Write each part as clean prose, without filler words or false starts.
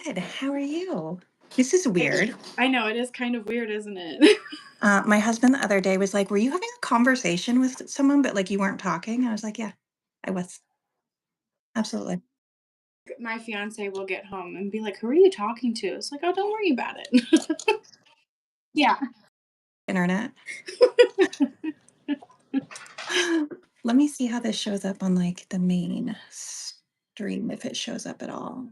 Good. How are you? This is weird. I know, it is kind of weird, isn't it? My husband the other day was like, "Were you having a conversation with someone, but like you weren't talking?" I was like, "Yeah, I was. Absolutely." My fiance will get home and be like, "Who are you talking to?" It's like, "Oh, don't worry about it." Yeah. Internet. Let me see how this shows up on like the main stream, if it shows up at all.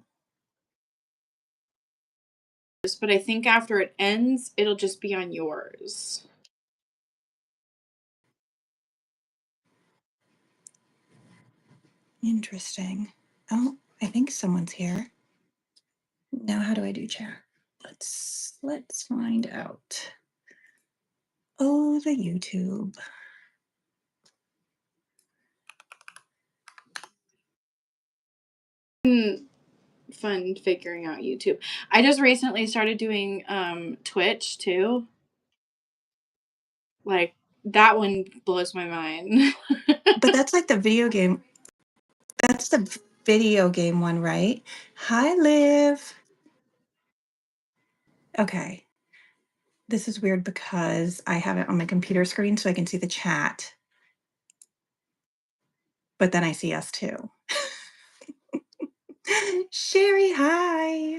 But I think after it ends, it'll just be on yours. Interesting. Oh, I think someone's here. Now how do I do chat? Let's find out. Oh, the YouTube. Fun figuring out YouTube. I just recently started doing Twitch too. Like that one blows my mind. But that's like the video game. That's the video game one, right? Hi, Liv. Okay. This is weird because I have it on my computer screen so I can see the chat. But then I see us too. Sherry, hi.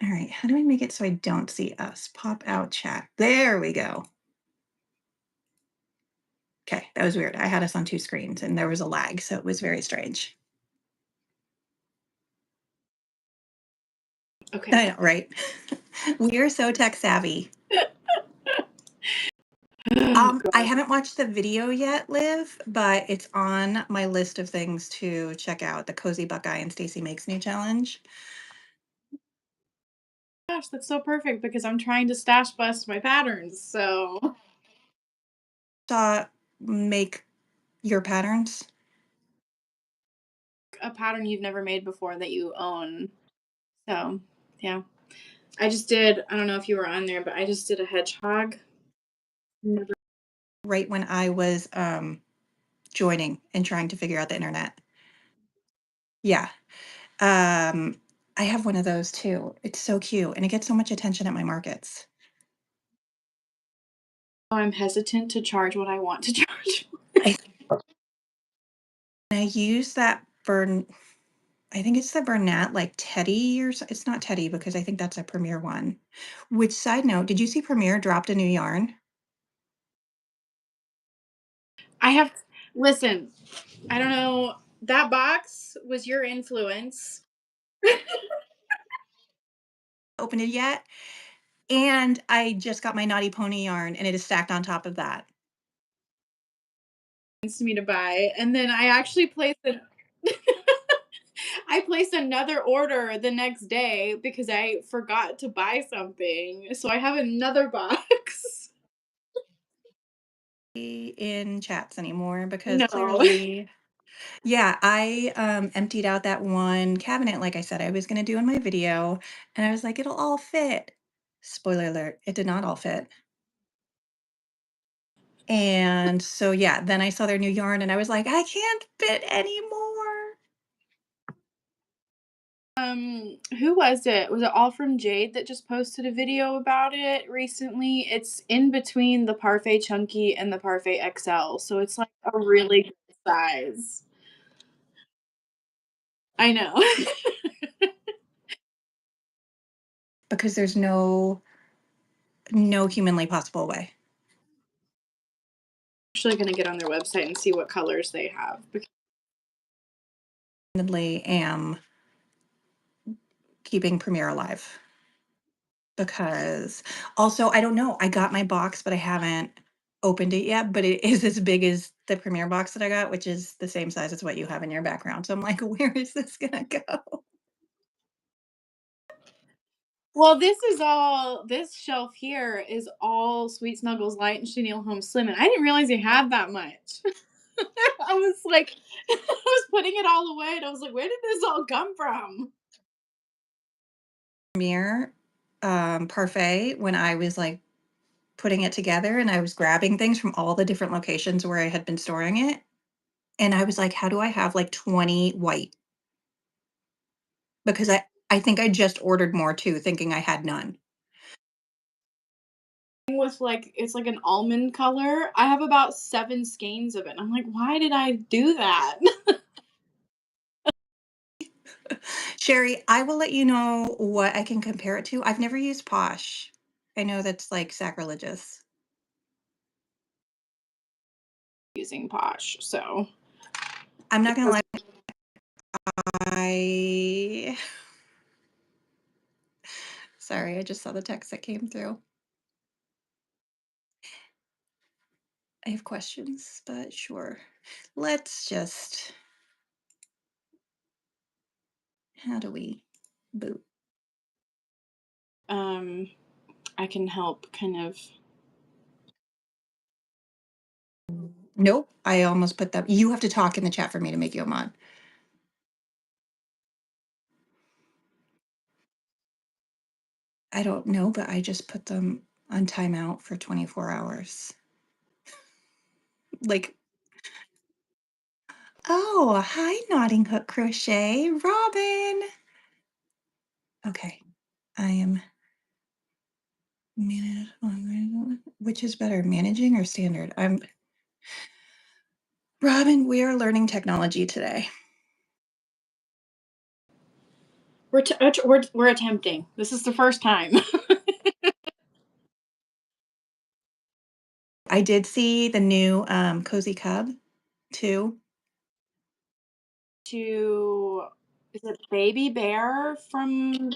All right. How do I make it so I don't see us? Pop out chat. There we go. Okay. That was weird. I had us on two screens and there was a lag. So it was very strange. Okay. I know, right? We are so tech savvy. I haven't watched the video yet, Liv, but it's on my list of things to check out. The Cozy Buckeye and Stacy Makes New challenge. Gosh, that's so perfect because I'm trying to stash bust my patterns. So Make your patterns. a pattern you've never made before that you own. So yeah. I don't know if you were on there, but I just did a hedgehog. Right when I was joining and trying to figure out the internet. Yeah. I have one of those too. It's so cute and it gets so much attention at my markets. I'm hesitant to charge what I want to charge. I use that I think it's the Bernat, like Teddy it's not Teddy because I think that's a Premier one. Which, side note, did you see Premier dropped a new yarn? Listen, I don't know. That box was your influence. Opened it yet? And I just got my Naughty Pony yarn and it is stacked on top of that. Me to buy, and then I actually placed it. I placed another order the next day because I forgot to buy something. So I have another box. In chats anymore because No. clearly, yeah, I emptied out that one cabinet like I said I was going to do in my video, and I was like, it'll all fit. Spoiler alert, it did not all fit. And so yeah, then I saw their new yarn and I was like, I can't fit anymore. Who was it? Was it All From Jade that just posted a video about it recently? It's in between the Parfait Chunky and the Parfait XL, so it's like a really good size. I know. Because there's no humanly possible way. Actually gonna get on their website and see what colors they have. I am keeping Premiere alive. Because also, I don't know, I got my box, but I haven't opened it yet, but it is as big as the Premiere box that I got, which is the same size as what you have in your background. So I'm like, where is this gonna go? Well, this shelf here is all Sweet Snuggles Light and Chenille Home Slim, and I didn't realize they had that much. I was like, I was putting it all away, and I was like, where did this all come from? Premiere Parfait when I was like putting it together and I was grabbing things from all the different locations where I had been storing it. And I was like, how do I have like 20 white because I think I just ordered more too, thinking I had none. With like it's like an almond color. I have about 7 skeins of it. I'm like, why did I do that? Sherry, I will let you know what I can compare it to. I've never used Posh. I know that's like sacrilegious. Using Posh, so I'm not gonna lie. I sorry, I just saw the text that came through. I have questions, but sure. Let's just how do we boot? I can help kind of. Nope. I almost put that. You have to talk in the chat for me to make you a mod. I don't know, but I just put them on timeout for 24 hours. Like, oh, hi, Nodding Hook Crochet, Robin. Okay, I am manage. Which is better, managing or standard? I'm Robin. We are learning technology today. We're attempting. This is the first time. I did see the new Cozy Cub too. To is it Baby Bear from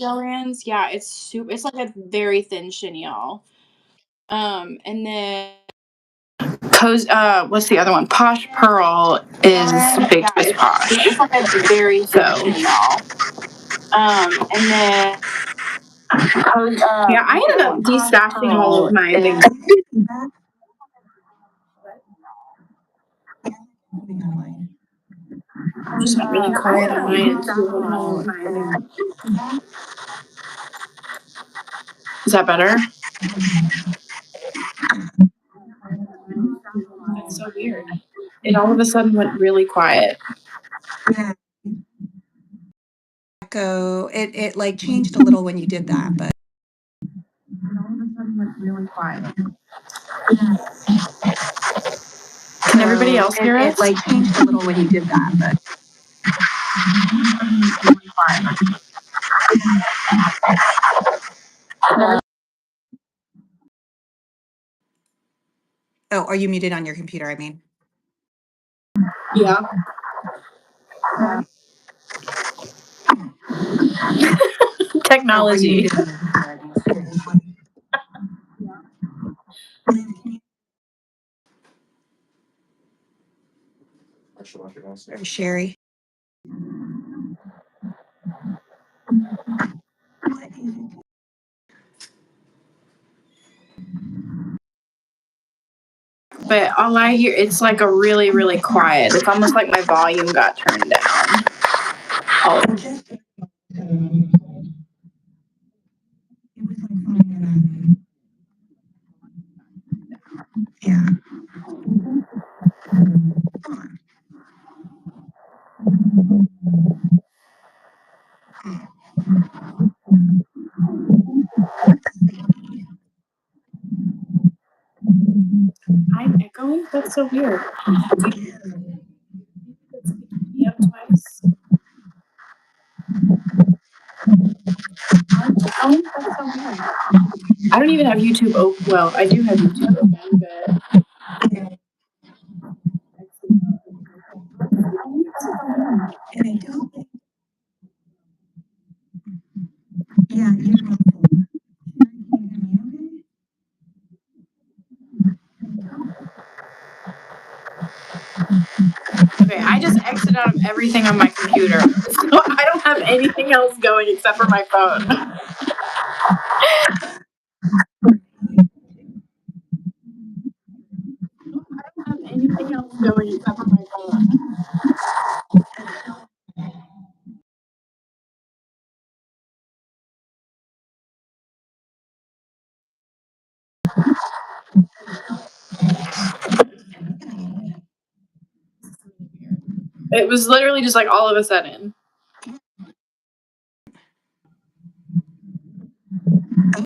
Joann's? Yeah, it's like a very thin chenille. And then what's the other one? Posh Pearl is baked with Posh. It's like a very thin chenille. And then yeah, I ended up destashing all of my things. It just went really quiet on my end too. Is that better? That's so weird. It all of a sudden went really quiet. Echo. It like changed a little when you did that, but All of a sudden went really quiet. Can everybody else hear us? It like changed a little when you did that, but oh, are you muted on your computer? I mean, Yeah. Technology. Sherry. But all I hear, it's like a really, really quiet. It's almost like my volume got turned down. Oh. Yeah. I'm echoing? That's so weird. Yep, twice. That's so weird. I don't even have YouTube open. Well, I do have YouTube open, but. And I don't. Yeah, you're Okay, I just exited out of everything on my computer. So I don't have anything else going except for my phone. I don't have anything else going except for my phone. It was literally just like all of a sudden. Oh,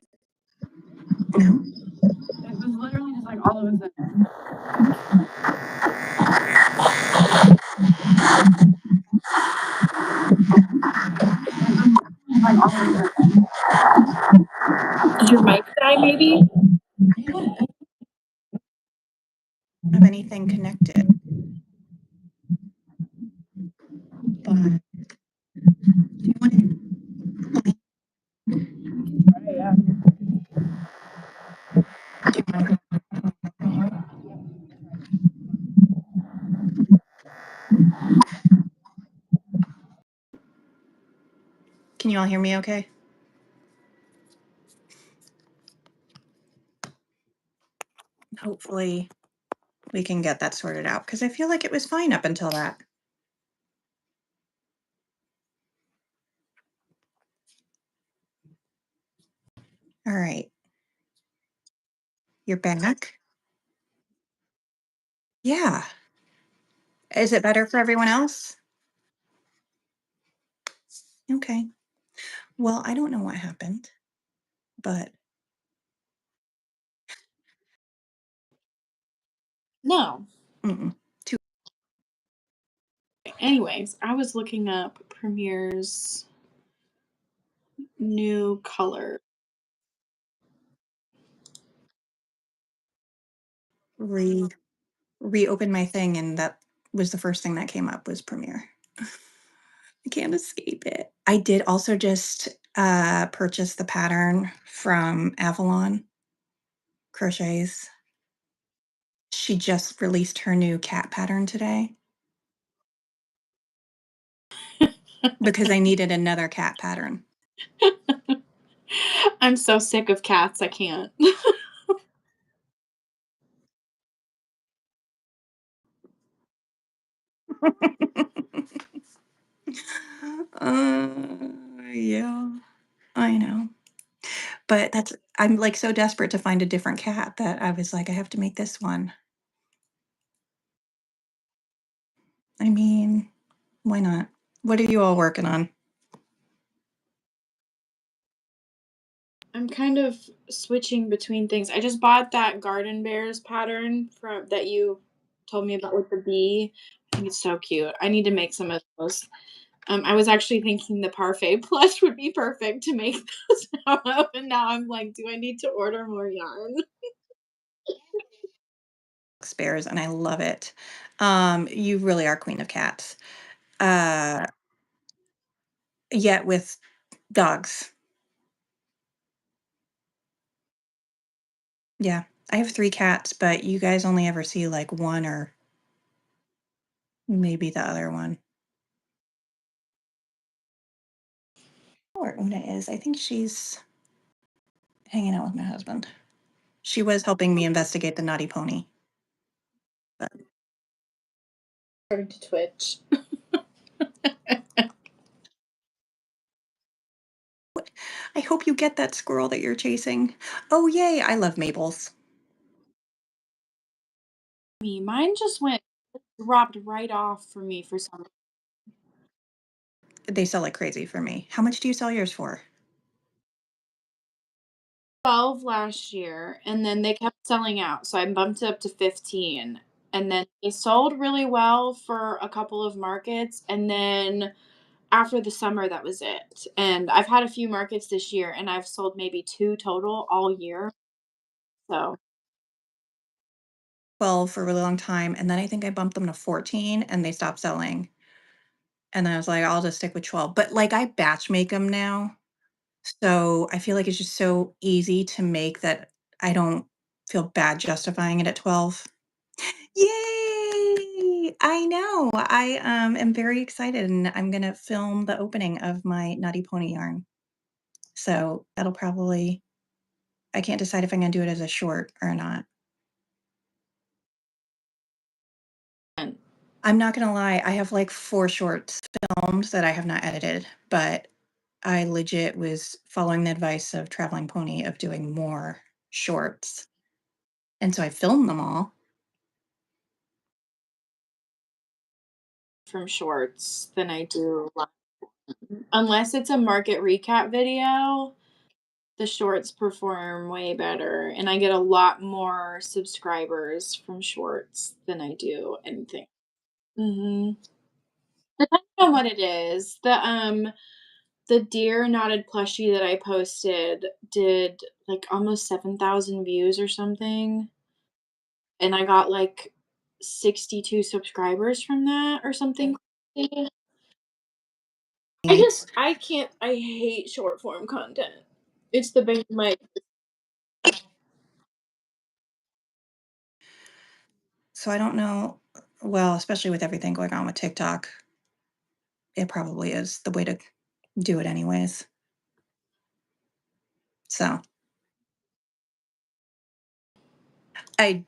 no. It was literally just like all of a sudden. Like all of a sudden. Did your mic die maybe? I don't have anything connected, but do you want to, Right, yeah. do you mind- can you all hear me okay? Hopefully we can get that sorted out because I feel like it was fine up until that. All right. You're back? Yeah. Is it better for everyone else? Okay. Well, I don't know what happened, but No. mm-mm. Too Anyways, I was looking up Premier's new color. re reopened my thing and that was the first thing that came up was Premiere. I can't escape it. I did also just purchase the pattern from Avalon Crochets. She just released her new cat pattern today because I needed another cat pattern. I'm so sick of cats, I can't. uh, yeah, I know. But that's I'm like so desperate to find a different cat that I was like, I have to make this one. I mean, why not? What are you all working on? I'm kind of switching between things. I just bought that Garden Bears pattern from that you told me about with the bee. I think it's so cute. I need to make some of those. I was actually thinking the parfait plush would be perfect to make those out of, and now I'm like, do I need to order more yarn? Bears, and I love it. You really are queen of cats. Yet with dogs. Yeah. I have 3 cats, but you guys only ever see like 1 or maybe the other one. Where Una is, I think she's hanging out with my husband. She was helping me investigate the naughty pony. But Started to twitch. I hope you get that squirrel that you're chasing. Oh, yay, I love Mabel's. Me, mine just went dropped right off for me for some They sell like crazy for me. How much do you sell yours for? 12 last year, and then they kept selling out, so I bumped it up to 15, and then they sold really well for a couple of markets, and then after the summer, that was it, and I've had a few markets this year, and I've sold maybe 2 total all year, so 12 for a really long time, and then I think I bumped them to 14 and they stopped selling. And then I was like, I'll just stick with 12. But like I batch make them now. So I feel like it's just so easy to make that I don't feel bad justifying it at 12. Yay! I know. I am very excited and I'm gonna film the opening of my Nutty Pony yarn. So that'll probably I can't decide if I'm gonna do it as a short or not. and I'm not gonna lie, I have like 4 shorts filmed that I have not edited, but I legit was following the advice of Traveling Pony of doing more shorts. And so I filmed them all. from shorts than I do li unless it's a market recap video. the shorts perform way better, and I get a lot more subscribers from shorts than I do anything. Mhm. Depending on what it is. The deer knotted plushie that I posted did, like, almost 7,000 views or something, and I got, like, 62 subscribers from that or something crazy. I hate short form content. It's the bane of my So I don't know. Well, especially with everything going on with TikTok, it probably is the way to do it anyways. So I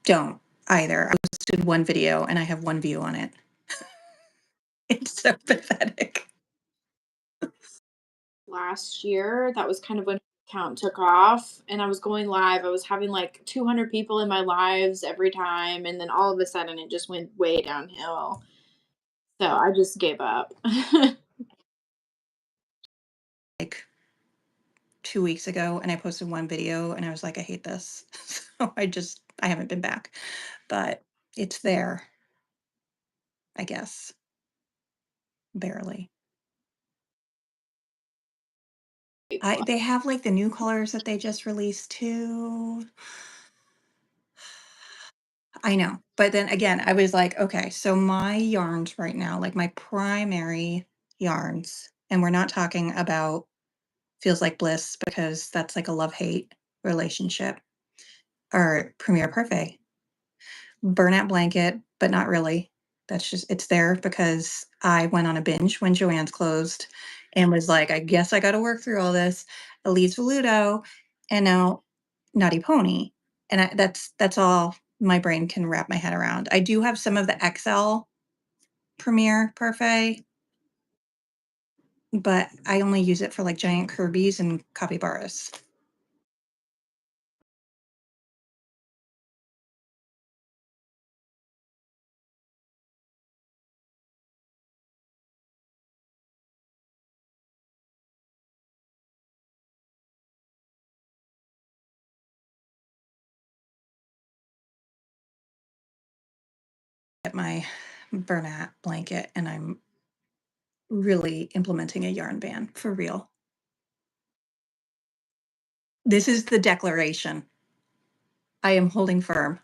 don't either. I posted one video and I have one view on it. It's so pathetic. last year, that was kind of when my account took off, and I was going live. I was having, like, 200 people in my lives every time, and then all of a sudden, it just went way downhill. So I just gave up. Like 2 weeks ago, and I posted one video and I was like, I hate this. So I haven't been back, but it's there, I guess, barely. They have like the new colors that they just released too. I know. But then again, I was like, okay, so my yarns right now, like my primary yarns, and we're not talking about Feels Like Bliss because that's like a love-hate relationship, or Premier Parfait. Burnout Blanket, but not really. That's just it's there because I went on a binge when Joann's closed and was like, I guess I gotta work through all this. Elise Voluto, and now Naughty Pony. And that's all my brain can wrap my head around. I do have some of the XL Premier Parfait, but I only use it for like giant Kirby's and capybaras. Get my Bernat blanket, and I'm really implementing a yarn ban for real. This is the declaration. I am holding firm.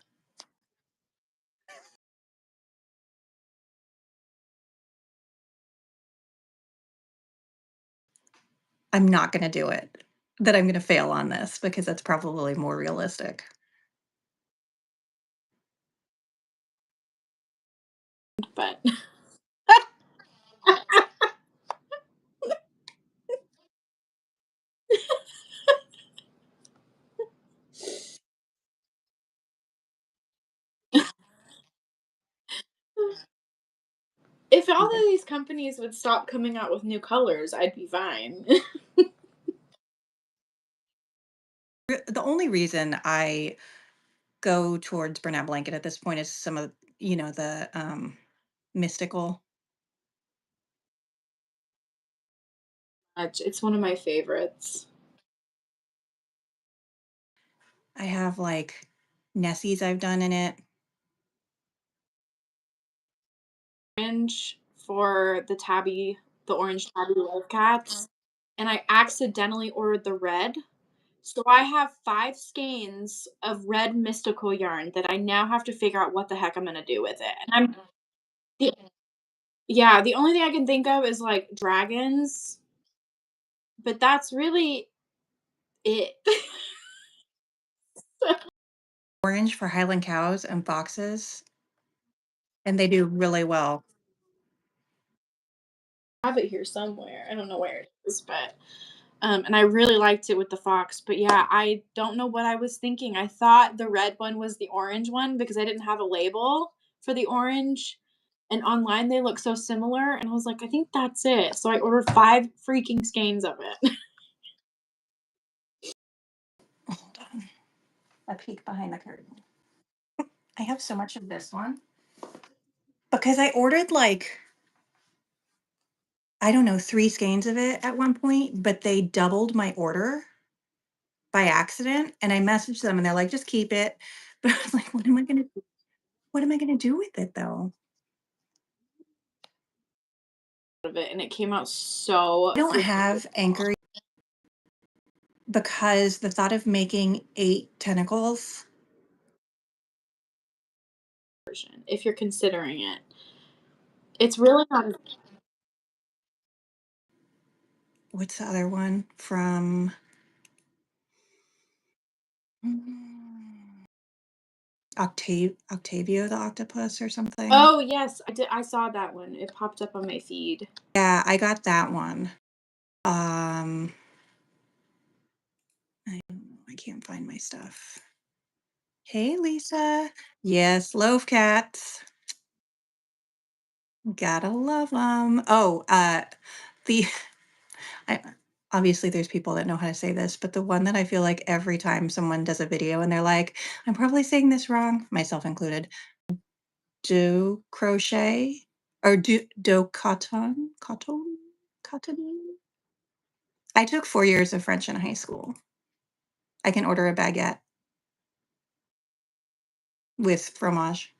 I'm not gonna do it. That I'm gonna fail on this because that's probably more realistic. But if all of Yeah. these companies would stop coming out with new colors, I'd be fine. The only reason I go towards Bernat Blanket at this point is some of, the, mystical. It's one of my favorites. I have, like, Nessies I've done in it. Orange for the orange tabby love cats, and I accidentally ordered the red. So I have 5 skeins of red mystical yarn that I now have to figure out what the heck I'm gonna do with it. And I'm the Yeah, the only thing I can think of is, like, dragons, but that's really it. Orange for Highland Cows and foxes, and they do really well. I have it here somewhere. I don't know where it is, but and I really liked it with the fox. But yeah, I don't know what I was thinking. I thought the red one was the orange one because I didn't have a label for the orange. And online they look so similar, and I was like, I think that's it. So I ordered 5 freaking skeins of it. Hold on. A peek behind the curtain. I have so much of this one because I ordered, like, I don't know, 3 skeins of it at one point, but they doubled my order. by accident, and I messaged them, and they're like, "Just keep it." But I was like, what am I gonna do with it, though? Of it, and it came out so I don't freaking have anchor because the thought of making 8 tentacles. version, if you're considering it. It's really not as What's the other one from mm, Octavio the Octopus or something? Oh, yes, I saw that one. It popped up on my feed. Yeah, I got that one. Um, I can't find my stuff. Hey, Lisa. Yes, loaf cats. Gotta love them. Oh, the I obviously there's people that know how to say this, but the one that I feel like every time someone does a video and they're like, "I'm probably saying this wrong," myself included. Do crochet or do cotton? I took 4 years of French in high school. I can order a baguette with fromage.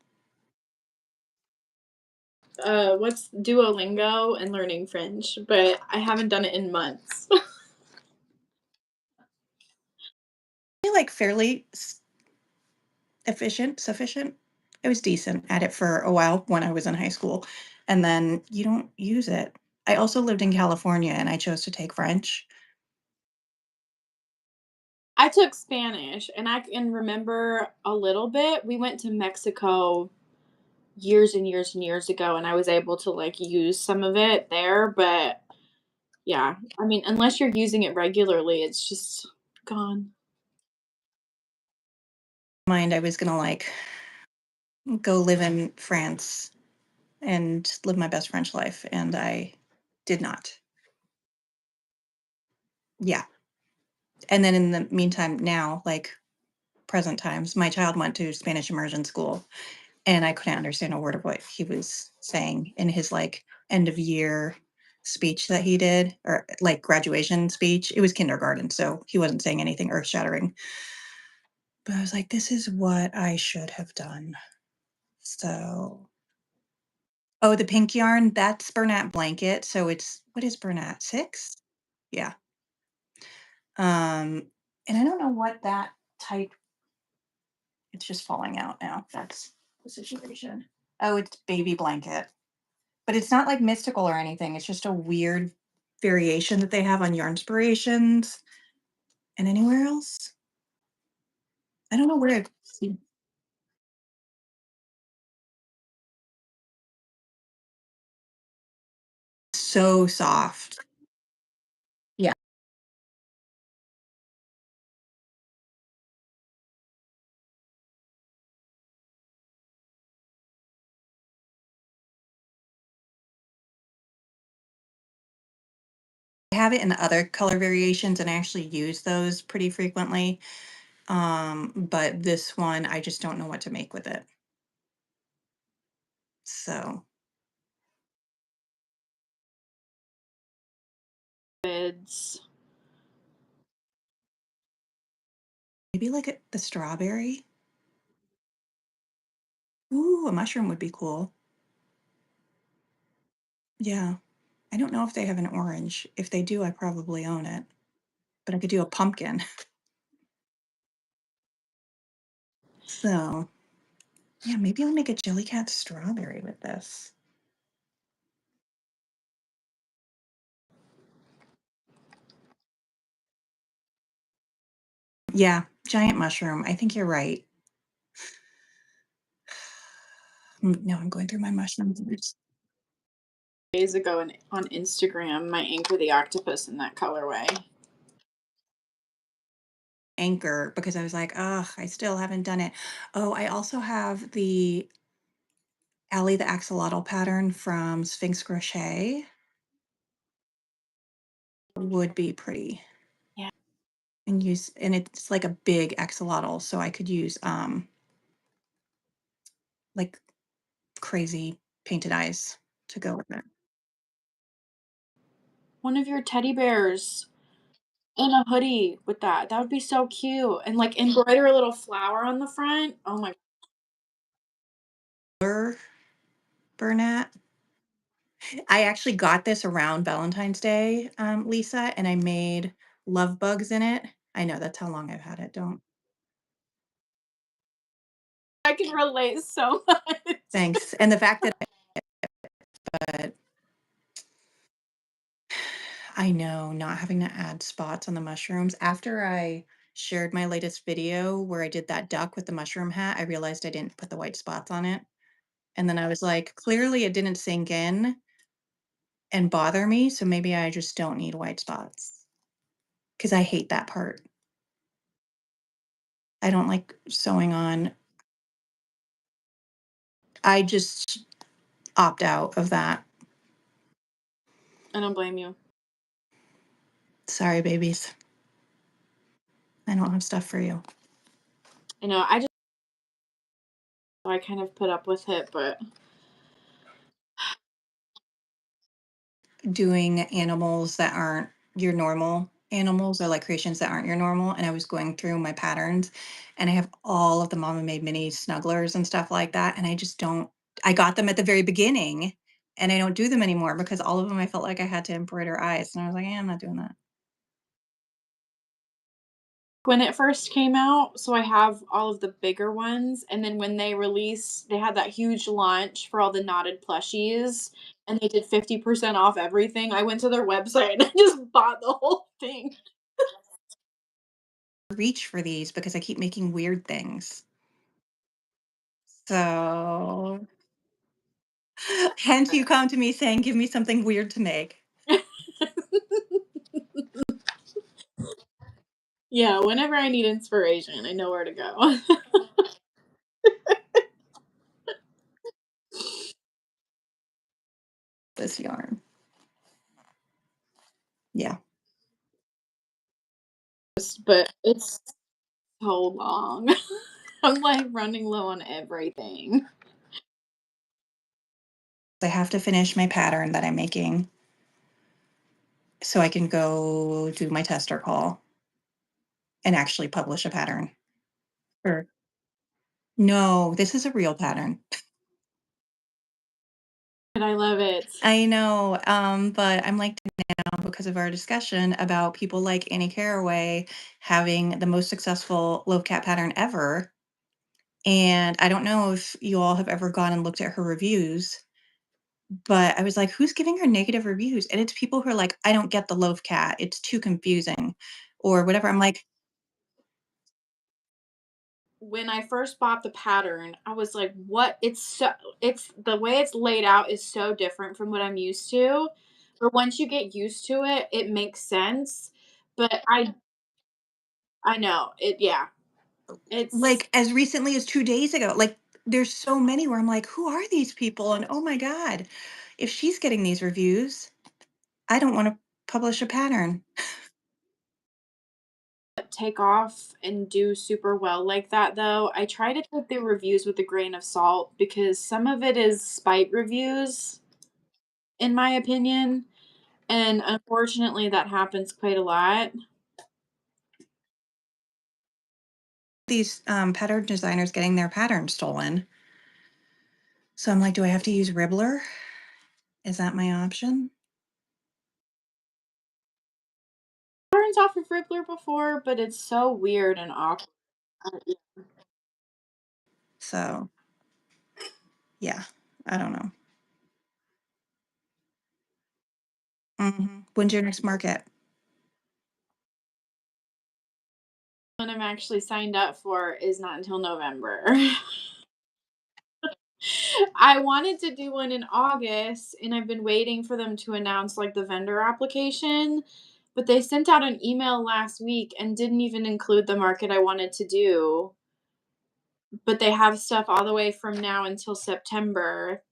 What's Duolingo and learning French, but I haven't done it in months. I feel like fairly sufficient. I was decent at it for a while when I was in high school, and then you don't use it. I also lived in California and I chose to take French. I took Spanish, and I can remember a little bit. We went to Mexico years and years and years ago, and I was able to, like, use some of it there, but yeah, I mean, unless you're using it regularly, it's just gone. Mind I was gonna like go live in France and live my best French life, and I did not. Yeah. And then in the meantime, now, like present times, my child went to Spanish immersion school, and I couldn't understand a word of what he was saying in his like end of year speech that he did, or like graduation speech. It was kindergarten, so he wasn't saying anything earth shattering. But I was like, this is what I should have done. So, oh, the pink yarn, that's Bernat blanket. So it's what is Bernat? 6? Yeah. And I don't know what that type, it's just falling out now. That's the situation. Oh, it's baby blanket. But it's not like mystical or anything. It's just a weird variation that they have on Yarnspirations. And anywhere else? I don't know where it's so soft. Yeah. I have it in other color variations and I actually use those pretty frequently. But this one, I just don't know what to make with it. So It's maybe like the strawberry. Ooh, a mushroom would be cool. Yeah. I don't know if they have an orange. If they do, I probably own it. But I could do a pumpkin. So yeah, maybe I'll make a Jellycat strawberry with this. Yeah, giant mushroom. I think you're right. Now I'm going through my mushrooms. days ago on Instagram, my Anchor the Octopus in that colorway. Anchor because I was like, "Ugh, I still haven't done it." Oh, I also have the Ally the axolotl pattern from Sphinx Crochet. Would be pretty. Yeah. And it's like a big axolotl, so I could use, like, crazy painted eyes to go with it. One of your teddy bears. and a hoodie with that. That would be so cute, and, like, embroider a little flower on the front. Oh my Bur Burnett. I actually got this around Valentine's Day, Lisa, and I made love bugs in it. I know that's how long I've had it, don't I can relate so much. thanks. And the fact that but I know not having to add spots on the mushrooms. After I shared my latest video where I did that duck with the mushroom hat, I realized I didn't put the white spots on it. And then I was like, clearly it didn't sink in and bother me, so maybe I just don't need white spots. Because I hate that part. I don't like sewing on. I just opt out of that. I don't blame you. Sorry, babies. I don't have stuff for you. I know, I kind of put up with it, but Doing animals that aren't your normal animals or like creations that aren't your normal. And I was going through my patterns and I have all of the Mama Made Mini snugglers and stuff like that. And I just don't, I got them at the very beginning and I don't do them anymore because all of them I felt like I had to embroider eyes. And I was like, I'm not doing that. when it first came out, so I have all of the bigger ones, and then when they had that huge launch for all the knotted plushies, and they did 50% off everything. I went to their website and I just bought the whole thing. Reach for these because I keep making weird things. So hence you come to me saying, give me something weird to make Yeah, whenever I need inspiration, I know where to go. this yarn. Yeah. But it's so long. I'm, like, running low on everything. I have to finish my pattern that I'm making so I can go do my tester call and actually publish a pattern. Sure. No, this is a real pattern. And I love it. I know, but I'm like now because of our discussion about people like Annie Caraway having the most successful loaf cat pattern ever. And I don't know if you all have ever gone and looked at her reviews, but I was like, who's giving her negative reviews? And it's people who are like, I don't get the loaf cat. It's too confusing or whatever. I'm like, When I first bought the pattern, I was like, "What?" It's the way it's laid out is so different from what I'm used to. But once you get used to it, it makes sense. But I know. Yeah. It's like as recently as 2 days ago, like there's so many where I'm like, who are these people? And oh my God, if she's getting these reviews, I don't want to publish a pattern. take off and do super well like that though. I try to take the reviews with a grain of salt because some of it is spite reviews in my opinion, and unfortunately that happens quite a lot. These pattern designers getting their pattern stolen. So I'm like, do I have to use Ribbler? Is that my option? Patterns off of Rippler before, but it's so weird and awkward. So yeah, I don't know. When's your next market? One I'm actually signed up for is not until November. I wanted to do one in August, and I've been waiting for them to announce like the vendor application, but they sent out an email last week and didn't even include the market I wanted to do. But they have stuff all the way from now until September.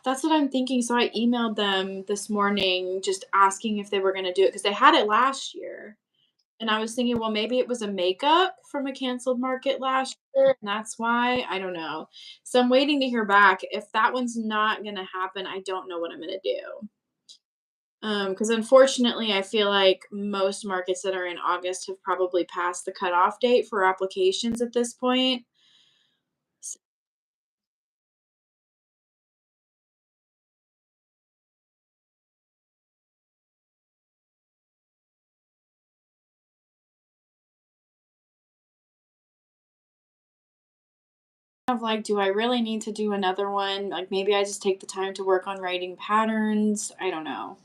That's what I'm thinking. So I emailed them this morning just asking if they were going to do it because they had it last year. And I was thinking, well, maybe it was a makeup from a canceled market last year, and that's why. I don't know. So I'm waiting to hear back. If that one's not gonna happen, I don't know what I'm gonna do. Because unfortunately, I feel like most markets that are in August have probably passed the cutoff date for applications at this point. Of like, do I really need to do another one? Like, maybe I just take the time to work on writing patterns. I don't know.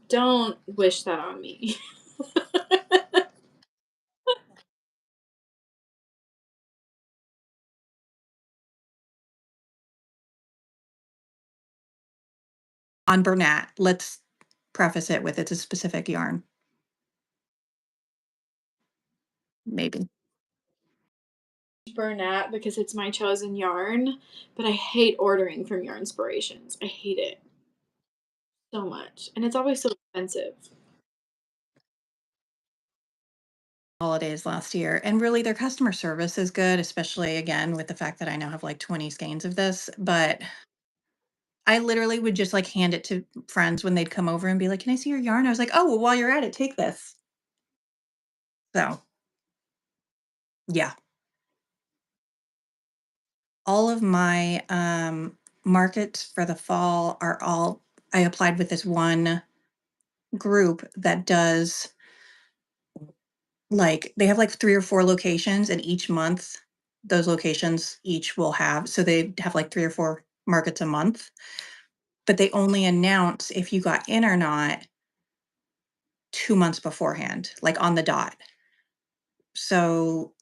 Don't wish that on me. On Bernat, let's preface it with it's a specific yarn, maybe. Bernat because it's my chosen yarn, but I hate ordering from Yarn Inspirations. I hate it so much, and it's always so expensive. Holidays last year, and really their customer service is good, especially again with the fact that I now have like 20 skeins of this. But I literally would just like hand it to friends when they'd come over and be like, "Can I see your yarn?" I was like, "Oh, well, while you're at it, take this." So yeah, all of my markets for the fall are all I applied with this one group that does like they have like 3 or 4 locations, and each month those locations each will have so they have like 3 or 4 markets a month, but they only announce if you got in or not 2 months beforehand, like on the dot. So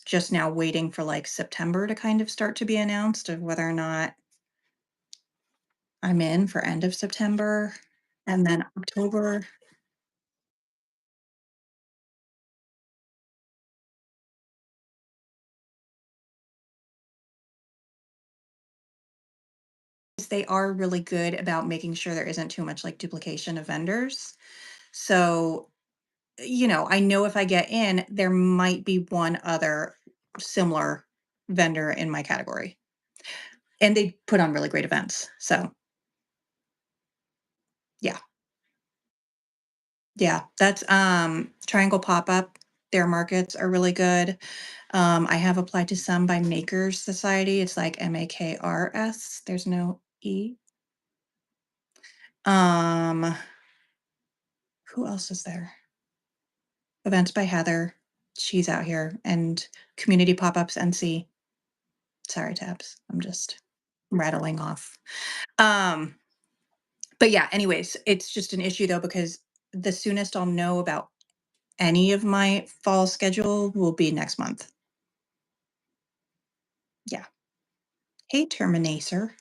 just now waiting for like September to kind of start to be announced of whether or not I'm in for end of September, and then October. They are really good about making sure there isn't too much like duplication of vendors. So, I know if I get in, there might be one other similar vendor in my category. And they put on really great events. So, yeah. Yeah, that's Triangle Pop-Up. Their markets are really good. I have applied to some by Makers Society. It's like Makrs. There's no E. Um, who else is there? Events by Heather. She's out here. And Community Pop-Ups NC. Sorry, tabs. I'm just rattling off. Um, but yeah, anyways, it's just an issue though, because the soonest I'll know about any of my fall schedule will be next month. Yeah. Hey, Terminator.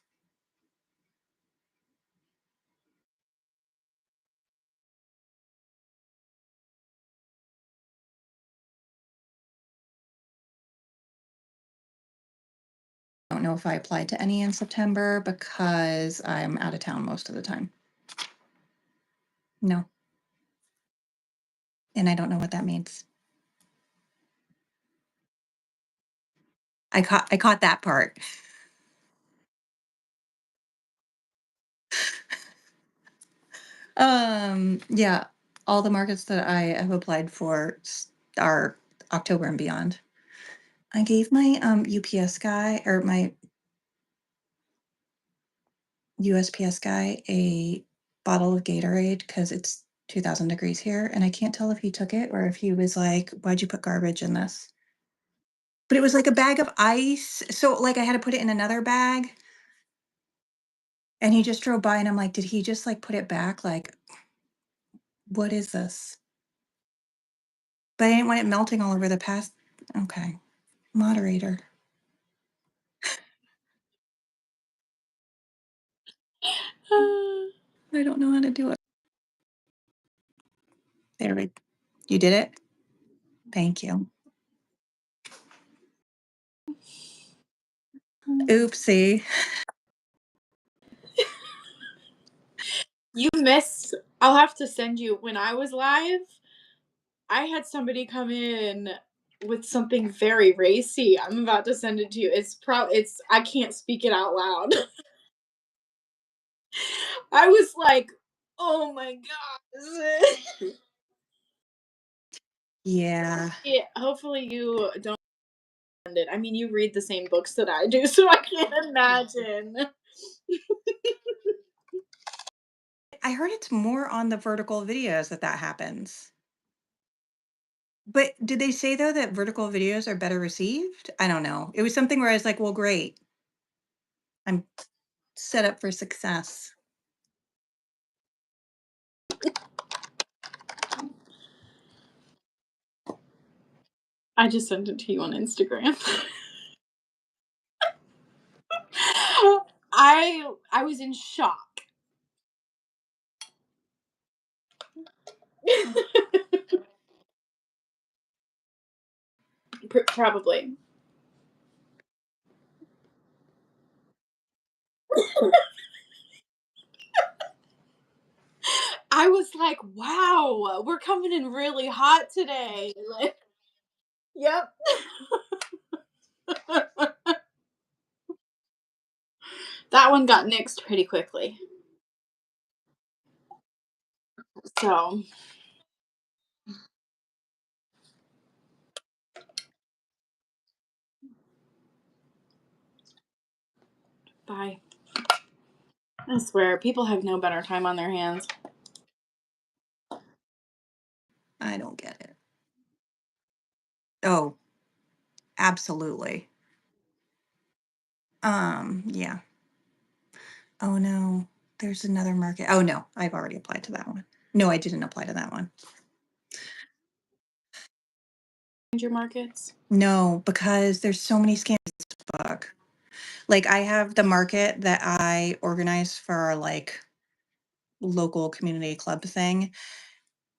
I don't know if I applied to any in September because I'm out of town most of the time. No, and I don't know what that means. I caught that part. Yeah, all the markets that I have applied for are October and beyond. I gave my UPS guy or my USPS guy a bottle of Gatorade because it's 2000 degrees here, and I can't tell if he took it or if he was like, "Why'd you put garbage in this?" But it was like a bag of ice, so, like, I had to put it in another bag, and he just drove by, and I'm like, "Did he just, like, put it back? Like, what is this?" But I didn't want it melting all over the past okay. Moderator. I don't know how to do it. There we You did it? Thank you. Oopsie. You missed. I'll have to send you when I was live. I had somebody come in with something very racy. I'm about to send it to you. It's I can't speak it out loud. I was like, "Oh my gosh." Yeah. Yeah, hopefully you don't end it. I mean, you read the same books that I do, so I can't imagine. I heard it's more on the vertical videos that that happens. But did they say though that vertical videos are better received? I don't know. It was something where I was like, "Well, great. I'm set up for success." I just sent it to you on Instagram. I was in shock. Probably. I was like, "Wow, we're coming in really hot today." Like, yep. That one got nixed pretty quickly. So, bye. I swear, people have no better time on their hands. I don't get it. Oh, absolutely. Yeah. Oh no, there's another market. Oh no, I've already applied to that one. No, I didn't apply to that one. Your markets. No, because there's so many scams in this book. Like I have the market that I organize for our like local community club thing.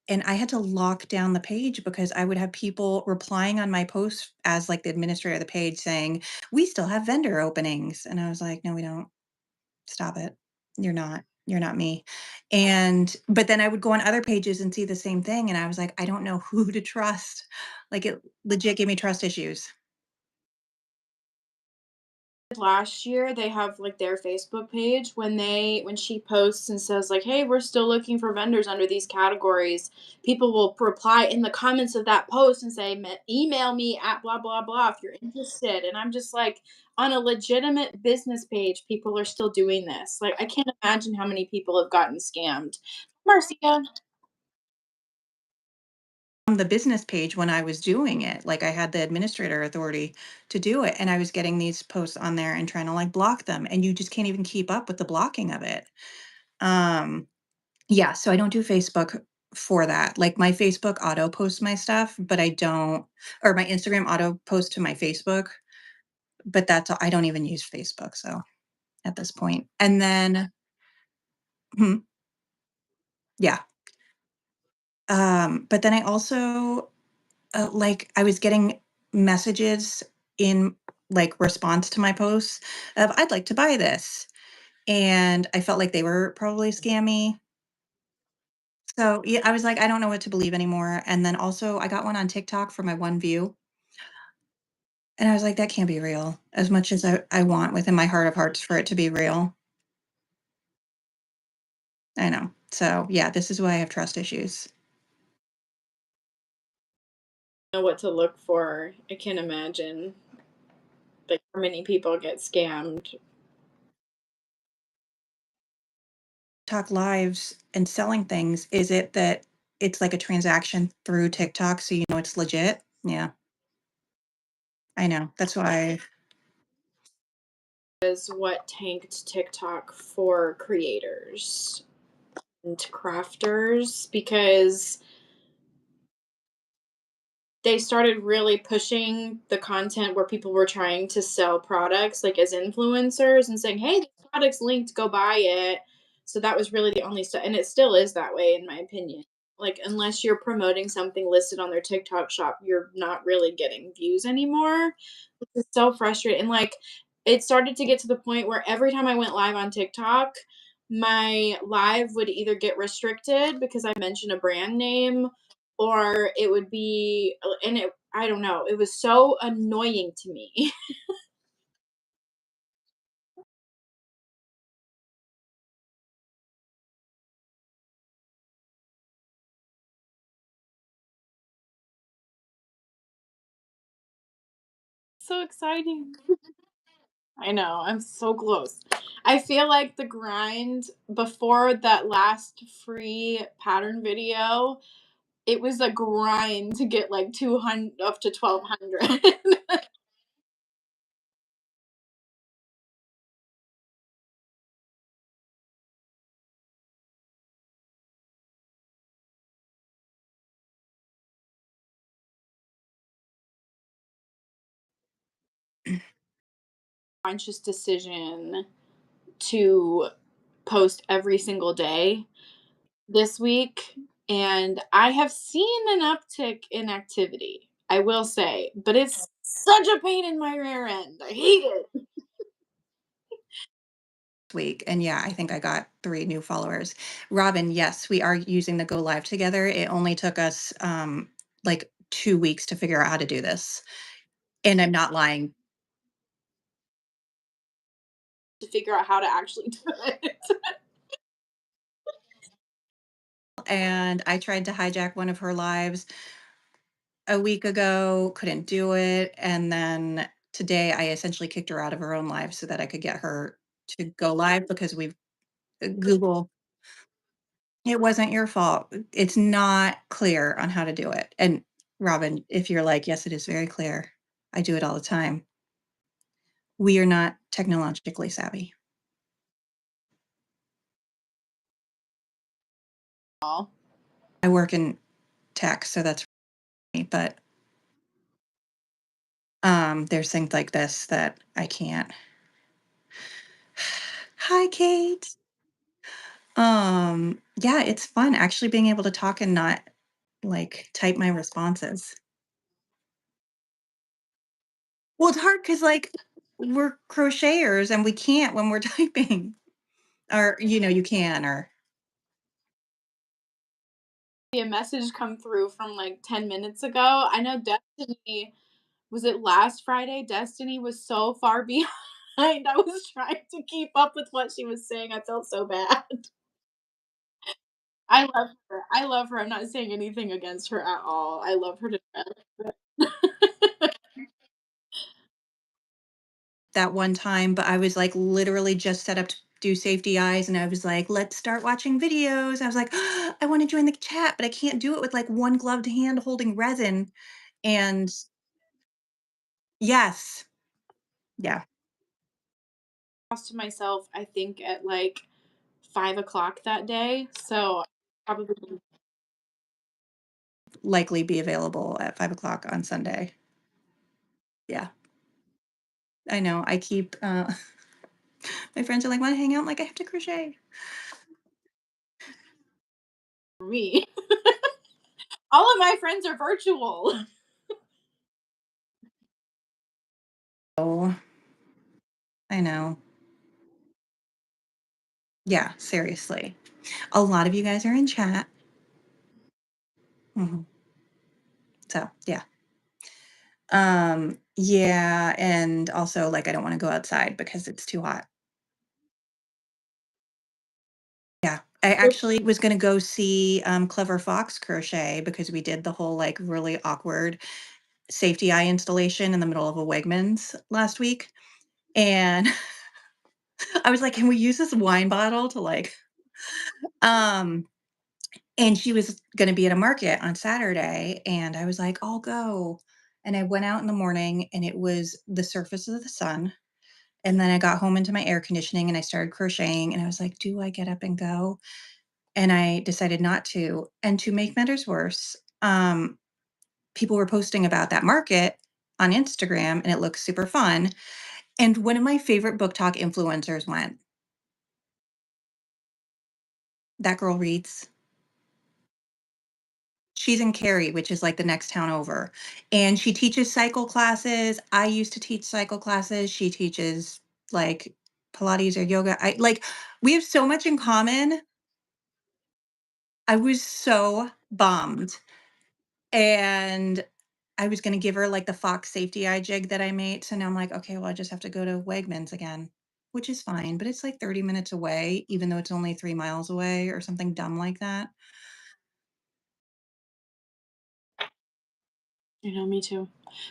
And I had to lock down the page because I would have people replying on my post as like the administrator of the page saying, "We still have vendor openings." And I was like, "No, we don't. Stop it. You're not. You're not me." And but then I would go on other pages and see the same thing and I was like, "I don't know who to trust." Like it legit gave me trust issues. Last year they have like their Facebook page when she posts and says like, "Hey, we're still looking for vendors under these categories." People will reply in the comments of that post and say, "Email me at blah blah blah if you're interested." And I'm just like, on a legitimate business page, people are still doing this. Like, I can't imagine how many people have gotten scammed. Marcia. On the business page when I was doing it, like I had the administrator authority to do it and I was getting these posts on there and trying to like block them and you just can't even keep up with the blocking of it. Um yeah, so I don't do Facebook for that. Like my Facebook auto posts my stuff, but I don't or my Instagram auto post to my Facebook, but that's all, I don't even use Facebook so at this point. And then hmm, yeah. But then I also like, I was getting messages in, like, response to my posts of, "I'd like to buy this," and I felt like they were probably scammy. So, yeah, I was like, "I don't know what to believe anymore," and then also, I got one on TikTok for my one view, and I was like, "That can't be real," as much as I want within my heart of hearts for it to be real. I know. So, yeah, this is why I have trust issues. Know what to look for. I can't imagine like how many people get scammed. TikTok lives and selling things, is it that it's like a transaction through TikTok so you know it's legit? Yeah, I know. That's why Is what tanked TikTok for creators and crafters because they started really pushing the content where people were trying to sell products like as influencers and saying, "Hey, this product's linked, go buy it." So that was really the only stuff, and it still is that way in my opinion. Like unless you're promoting something listed on their TikTok shop, you're not really getting views anymore, which is so frustrating. And like it started to get to the point where every time I went live on TikTok, my live would either get restricted because I mentioned a brand name or it would be and it I don't know, it was so annoying to me. so exciting. I know, I'm so close. I feel like the grind before that last free pattern video, it was a grind to get like 200 up to 1,200. Conscious decision to post every single day this week, and I have seen an uptick in activity, I will say, but it's such a pain in my rear end. I hate it. Week. And yeah, I think I got 3 new followers. Robin, yes, we are using the Go Live together. It only took us like 2 weeks to figure out how to do this. And I'm not lying. To figure out how to actually do it. And I tried to hijack one of her lives a week ago, couldn't do it. And then today I essentially kicked her out of her own live so that I could get her to go live because we've Google. It wasn't your fault. It's not clear on how to do it. And Robin, if you're like, yes, it is very clear. I do it all the time. We are not technologically savvy. I work in tech, so that's me. But there's things like this that I can't. Hi, Kate. Yeah, it's fun actually being able to talk and not like type my responses. Well, it's hard because like we're crocheters and we can't when we're typing. Or you can or A message come through from like 10 minutes ago. I know Destiny, was it last Friday? Destiny was so far behind. I was trying to keep up with what she was saying. I felt so bad. I love her. I love her. I'm not saying anything against her at all. I love her to death. that one time, but I was like literally just set up to do safety eyes and I was like, let's start watching videos. I was like, I want to join the chat, but I can't do it with like one gloved hand holding resin. And yes, yeah, To myself, I think at like 5 o'clock that day. So probably likely be available at 5 o'clock on Sunday. Yeah, I know. I keep, my friends are like, want to hang out? I'm like, I have to crochet. for me. All of my friends are virtual. Oh, I know. Yeah, seriously. A lot of you guys are in chat. Mhm. So, yeah. Yeah, and also, like, I don't wanna go outside because it's too hot. Yeah. I actually was gonna go see, Clever Fox Crochet because we did the whole, like, really awkward safety eye installation in the middle of a Wegmans last week, and I was like, "Can we use this wine bottle to, like" um, and she was gonna be at a market on Saturday, and I was like, "I'll go," and I went out in the morning, and it was the surface of the sun. And then I got home into my air conditioning and I started crocheting and I was like, "Do I get up and go?" And I decided not to. And to make matters worse, people were posting about that market on Instagram and it looks super fun. And one of my favorite book talk influencers went. That girl reads. She's in Cary, which is like the next town over. And she teaches cycle classes. I used to teach cycle classes. She teaches like Pilates or yoga. I like we have so much in common. I was so bummed, and I was gonna give her, like, the fox safety eye jig that I made, so now I'm like, "Okay, well, I just have to go to Wegmans again," which is fine, but it's, like, 30 minutes away, even though it's only 3 miles away or something dumb like that. You know, me too.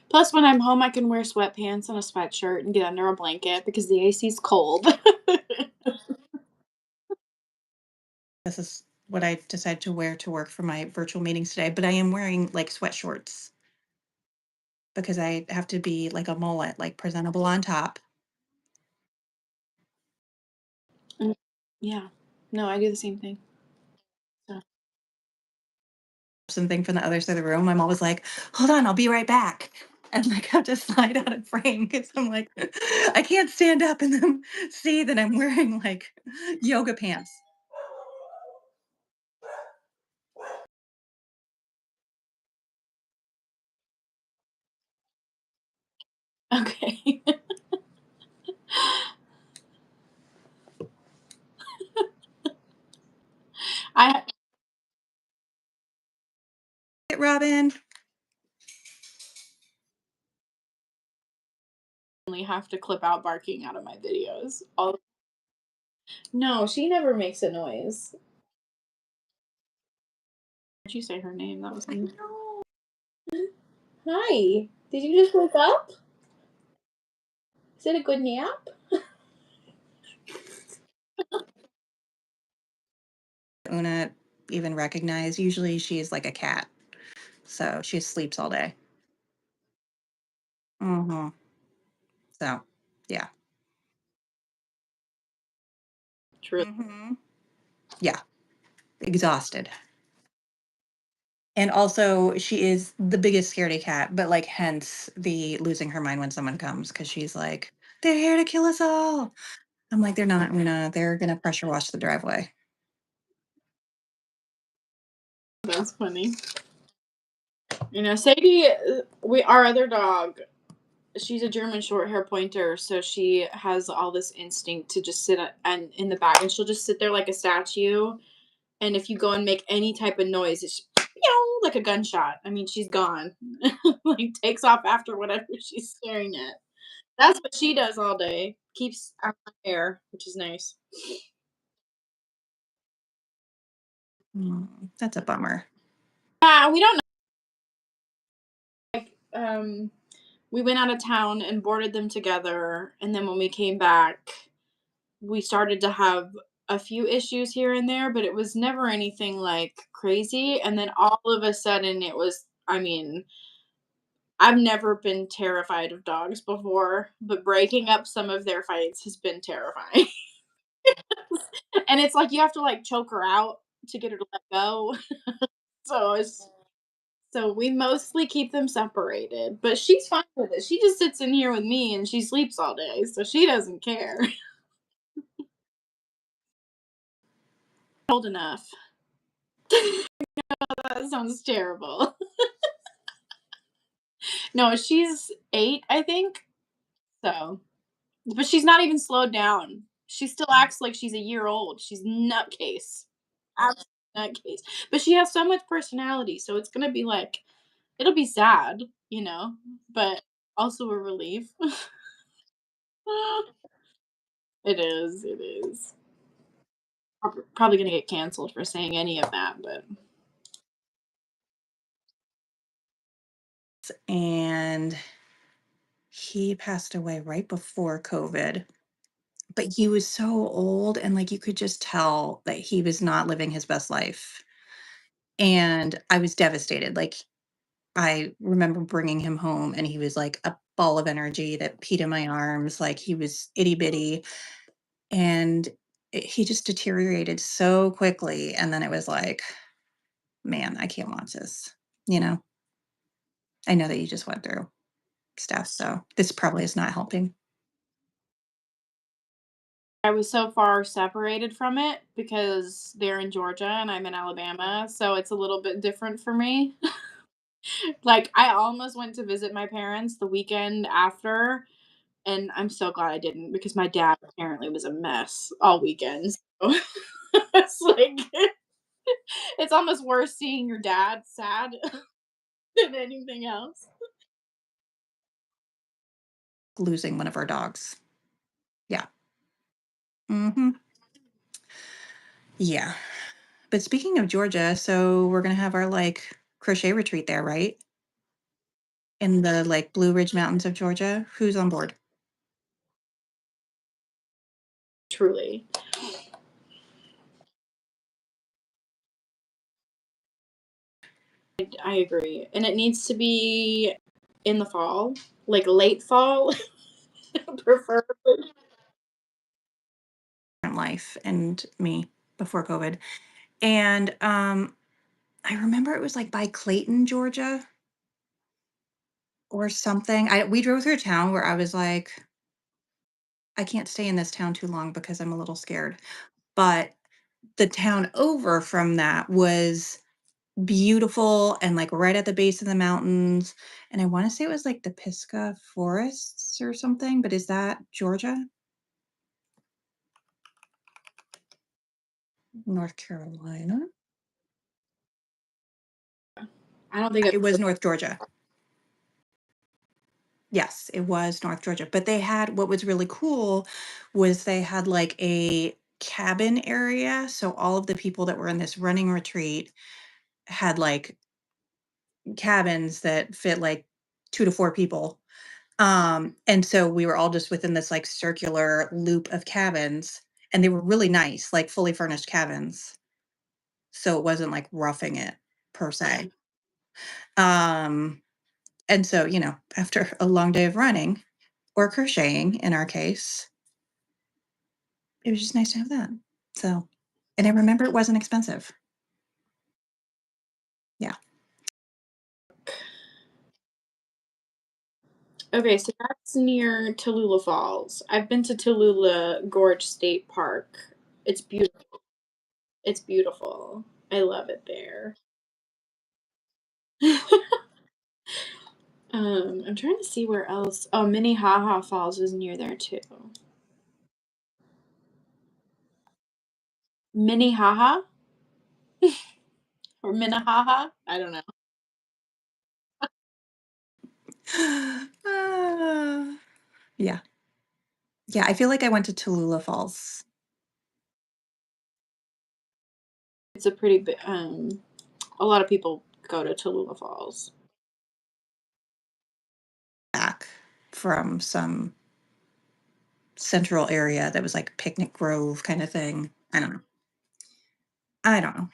Plus, when I'm home, I can wear sweatpants and a sweatshirt and get under a blanket because the AC's cold. This is what I decided to wear to work for my virtual meetings today, but I am wearing like sweat shorts because I have to be like a mullet, like presentable on top. Mm, yeah. No, I do the same thing. So Something from the other side of the room, I'm always like, hold on, I'll be right back. And like have to slide out of frame because I'm like, I can't stand up and then see that I'm wearing like yoga pants. okay. I Robin. only have to clip out barking out of my videos. All no, she never makes a noise. Did you say her name? That was I me. know. Hi. Did you just wake up? Is it a good nap? Una even recognize. Usually she's like a cat. So she sleeps all day. Hmm. So yeah. True. Hmm. Yeah. Exhausted. And also she is the biggest scaredy cat, but like hence the losing her mind when someone comes because she's like, they're here to kill us all. I'm like, they're not, Una. They're gonna pressure wash the driveway. That's funny. You know, Sadie, we our other dog. She's a German short hair pointer, so she has all this instinct to just and in the back, and she'll just sit there like a statue. And if you go and make any type of noise, it's like a gunshot. I mean, she's gone. like takes off after whatever she's staring at. That's what she does all day. Keeps out my hair, which is nice. That's a bummer. Yeah, we don't know. Like, we went out of town and boarded them together, and then when we came back, we started to have a few issues here and there, but it was never anything like crazy. And then all of a sudden, it was. I mean, I've never been terrified of dogs before, but breaking up some of their fights has been terrifying. and it's like you have to like choke her out to get her to let go. So we mostly keep them separated, but she's fine with it. She just sits in here with me and she sleeps all day, so she doesn't care. Old enough. That sounds terrible. No, she's 8, I think. So, but she's not even slowed down. She still acts like she's a year old. She's nutcase. Absolute nutcase. But she has so much personality, so it's gonna be like it'll be sad, but also a relief. It is, it is. Probably gonna get canceled for saying any of that, but And he passed away right before COVID. But he was so old and like you could just tell that he was not living his best life. And I was devastated. Like I remember bringing him home and he was like a ball of energy that peed in my arms, like he was itty bitty. And he just deteriorated so quickly. And then it was like, man, I can't watch this. You know, I know that you just went through stuff. So this probably is not helping. I was so far separated from it because they're in Georgia and I'm in Alabama, so it's a little bit different for me. Like, I almost went to visit my parents the weekend after, and I'm so glad I didn't because my dad apparently was a mess all weekend. So it's like it's almost worse seeing your dad sad than anything else. Losing one of our dogs. Yeah. Hmm. Yeah. But speaking of Georgia, so we're gonna have our like crochet retreat there, right? in the, like, Blue Ridge Mountains of Georgia. Who's on board? Truly. I agree. And it needs to be in the fall, like late fall, preferably. Life and me before COVID. And, I remember it was, like, by Clayton, Georgia or something. I We drove through a town where I was like, "I can't stay in this town too long because I'm a little scared." But the town over from that was beautiful and, like, right at the base of the mountains, and I wanna say it was, like, the Pisgah Forests or something, but is that Georgia? North Carolina? I don't think I've It was heard. North Georgia. Yes, it was North Georgia, but they had what was really cool was they had, like, a cabin area, so all of the people that were in this running retreat had, like, cabins that fit, like, 2 to 4 people. And so we were all just within this, like, circular loop of cabins, and they were really nice, like, fully furnished cabins, so it wasn't, like, roughing it per se. Um, and so, after a long day of running or crocheting in our case, it was just nice to have that. So and I remember it wasn't expensive. Yeah. Okay, so that's near Tallulah Falls. I've been to Tallulah Gorge State Park. It's beautiful. It's beautiful. I love it there. I'm trying to see where else. Oh, Minnehaha Falls is near there too. Minnehaha or Minnehaha? I don't know. Ah, yeah. Yeah, I feel like I went to Tallulah Falls It's a pretty big. A lot of people go to Tallulah Falls. back from some central area that was like Picnic Grove kinda thing. I don't know. I don't know.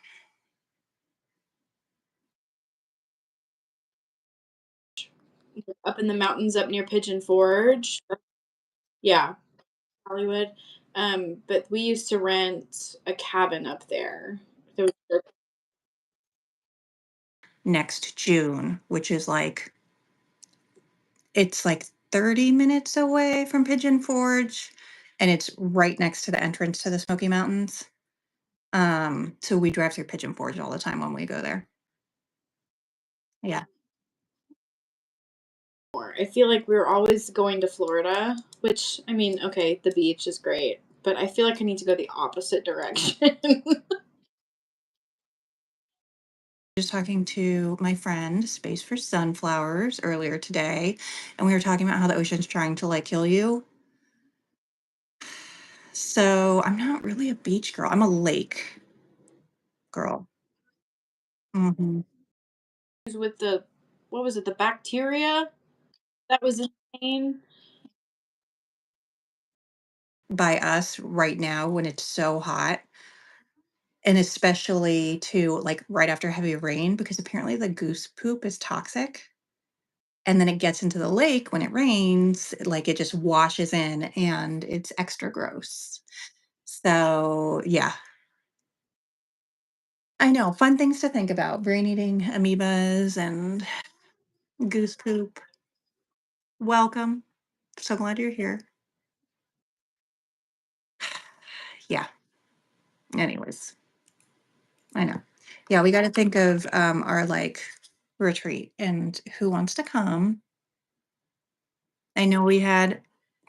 Up in the mountains up near Pigeon Forge. Yeah, Hollywood. But we used to rent a cabin up there. There was Next June, which is like it's like 30 minutes away from Pigeon Forge, and it's right next to the entrance to the Smoky Mountains. So we drive through Pigeon Forge all the time when we go there. Yeah. more. I feel like we were always going to Florida, which I mean, okay, the beach is great, but I feel like I need to go the opposite direction. Just talking to my friend, Space for Sunflowers, earlier today, and we were talking about how the ocean's trying to like kill you. So I'm not really a beach girl. I'm a lake girl. Mhm. With the what was it? The bacteria that was insane. By us right now when it's so hot, and especially to like right after heavy rain, because apparently the goose poop is toxic. And then it gets into the lake when it rains, like it just washes in and it's extra gross. So yeah, I know. Fun things to think about. Brain eating amoebas and goose poop. Welcome. So glad you're here. Yeah. Anyways, I know. Yeah, we got to think of our like retreat and who wants to come. I know we had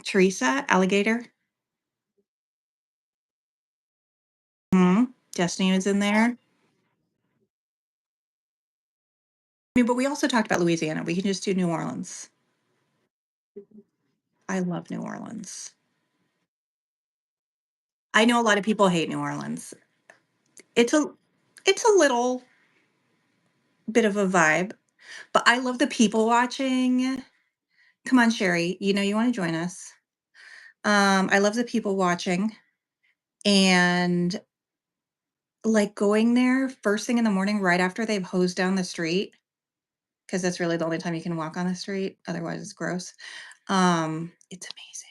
Teresa, alligator. Destiny was in there. I mean, but we also talked about Louisiana. We can just do New Orleans. I love New Orleans. I know a lot of people hate New Orleans. It's a it's a little bit of a vibe. But I love the people watching. Come on, Sherry, you know you wanna join us. I love the people watching and, like, going there first thing in the morning right after they've hosed down the street, because that's really the only time you can walk on the street, otherwise it's gross. It's amazing.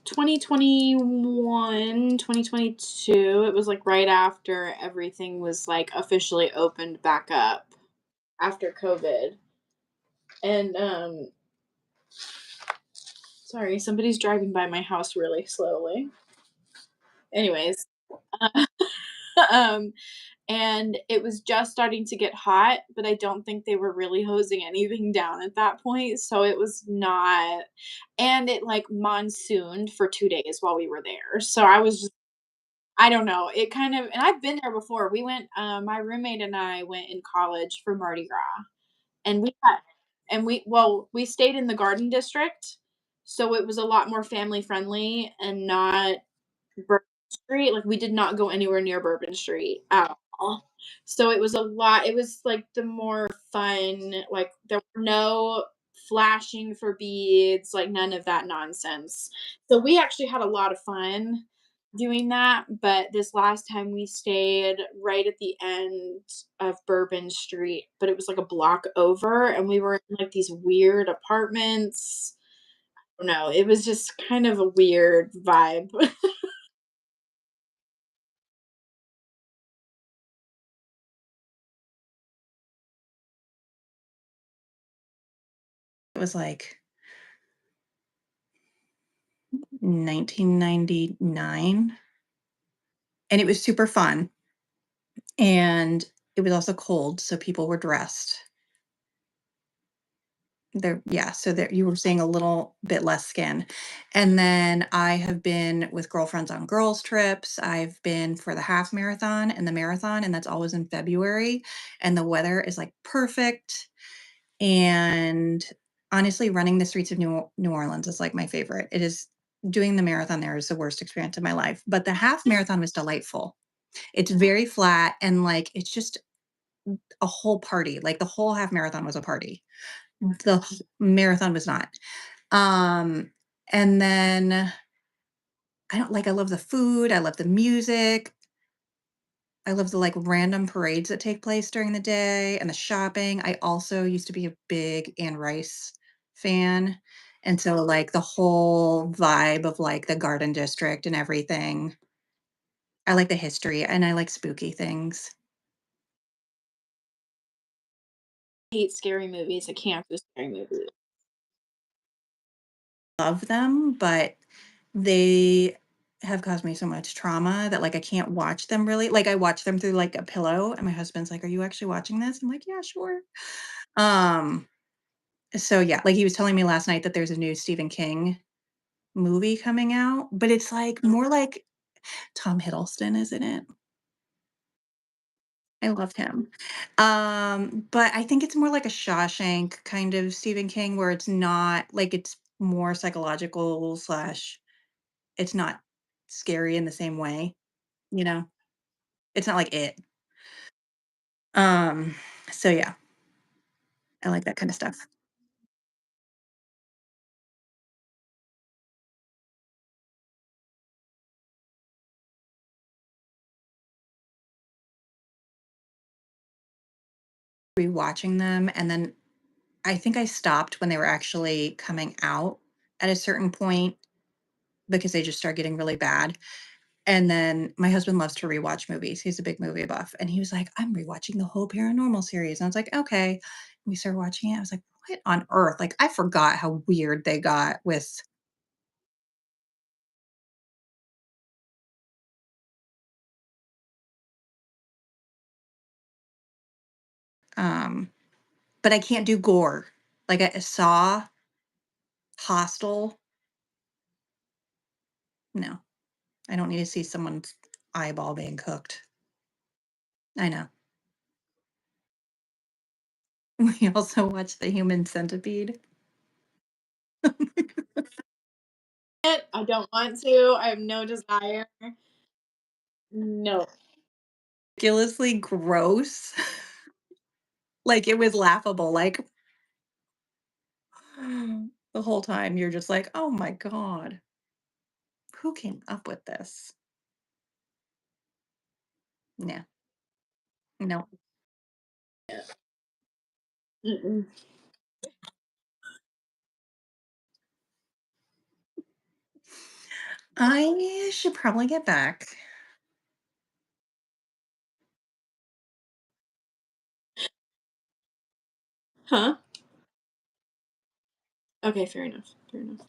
2021, 2022. It was like right after everything was like officially opened back up after COVID. And sorry, somebody's driving by my house really slowly. Anyways, um and it was just starting to get hot, but I don't think they were really hosing anything down at that point, so it was not, and it, like, monsooned for 2 days while we were there, so I was just, I don't know, it kind of, and I've been there before. We went, my roommate and I went in college for Mardi Gras, and we had, and we stayed in the Garden District, so it was a lot more family friendly and not Bourbon Street. Like, we did not go anywhere near Bourbon Street at all. So it was a lot, it was, like, the more fun, like, there were no flashing for beads, like, none of that nonsense. So we actually had a lot of fun doing that, but this last time we stayed right at the end of Bourbon Street, but it was, like, a block over, and we were in, like, these weird apartments. I don't know, it was just kind of a weird vibe. It was, like, 1999, and it was super fun, and it was also cold, so people were dressed. There, yeah, so there you were seeing a little bit less skin. And then I have been with girlfriends on girls trips. I've been for the half marathon and the marathon, and that's always in February, and the weather is, like, perfect, and honestly, running the streets of New Orleans is, like, my favorite. It is doing the marathon there is the worst experience of my life, but the half marathon was delightful. It's very flat and, like, it's just a whole party, like, the whole half marathon was a party. The marathon was not. Um, and then I love the food, I love the music, I love the, like, random parades that take place during the day and the shopping. I also used to be a big Anne Rice fan, and so, like, the whole vibe of, like, the Garden District and everything. I like the history and I like spooky things. Hate scary movies. I can't do scary movies. Love them, but they have caused me so much trauma that, like, I can't watch them really. Like, I watch them through, like, a pillow, and my husband's like, "Are you actually watching this?" I'm like, "Yeah, sure." Um, so, yeah, like, he was telling me last night that there's a new Stephen King movie coming out, but it's, like, more like Tom Hiddleston is in it. I love him. But I think it's more like a Shawshank kind of Stephen King where it's not like, it's more psychological slash it's not scary in the same way, you know? It's not like It. Um, so yeah, I like that kinda stuff. Rewatching them, and then I think I stopped when they were actually coming out at a certain point because they just started getting really bad, and then my husband loves to rewatch movies, he's a big movie buff, and he was like, "I'm rewatching the whole Paranormal series," and I was like, "Okay." We started watching it, I was like, "What on earth?" Like, I forgot how weird they got with, um but I can't do gore. Like, I Saw, Hostel, no. I don't need to see someone's eyeball being cooked. I know. We also watched The Human Centipede. I don't want to. I have no desire. No. ridiculously gross. Like, it was laughable, like, the whole time you're just like, "Oh my god, who came up with this?" Yeah, no. Mm-mm. I should probably get back. Huh? Okay, fair enough. Fair enough.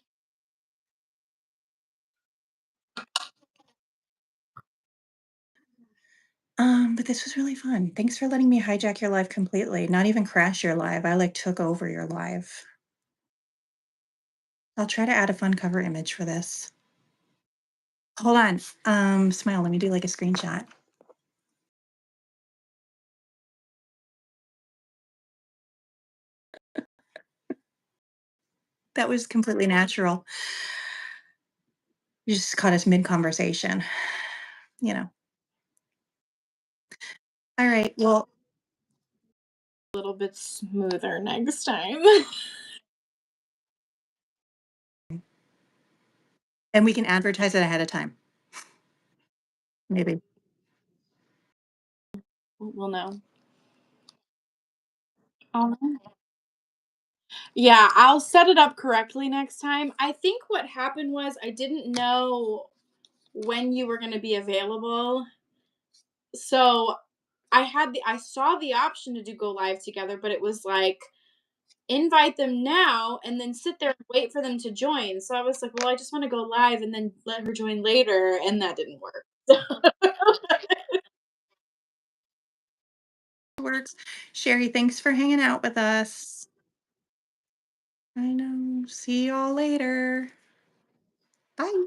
But this was really fun. Thanks for letting me hijack your life completely, not even crash your live. I, like, took over your live. I'll try to add a fun cover image for this. Hold on. Smile, let me do, like, a screenshot. That was completely natural. You just caught us mid-conversation, you know? Alright, well, A little bit smoother next time. and we can advertise it ahead of time, maybe. We'll know. Alright. Yeah, I'll set it up correctly next time. I think what happened was I didn't know when you were gonna be available. So I saw the option to do go live together, but it was like invite them now and then sit there and wait for them to join. So I was like, well, I just want to go live and then let her join later, and that didn't work. Works. Sherry, thanks for hanging out with us. I know. See y'all later. Bye.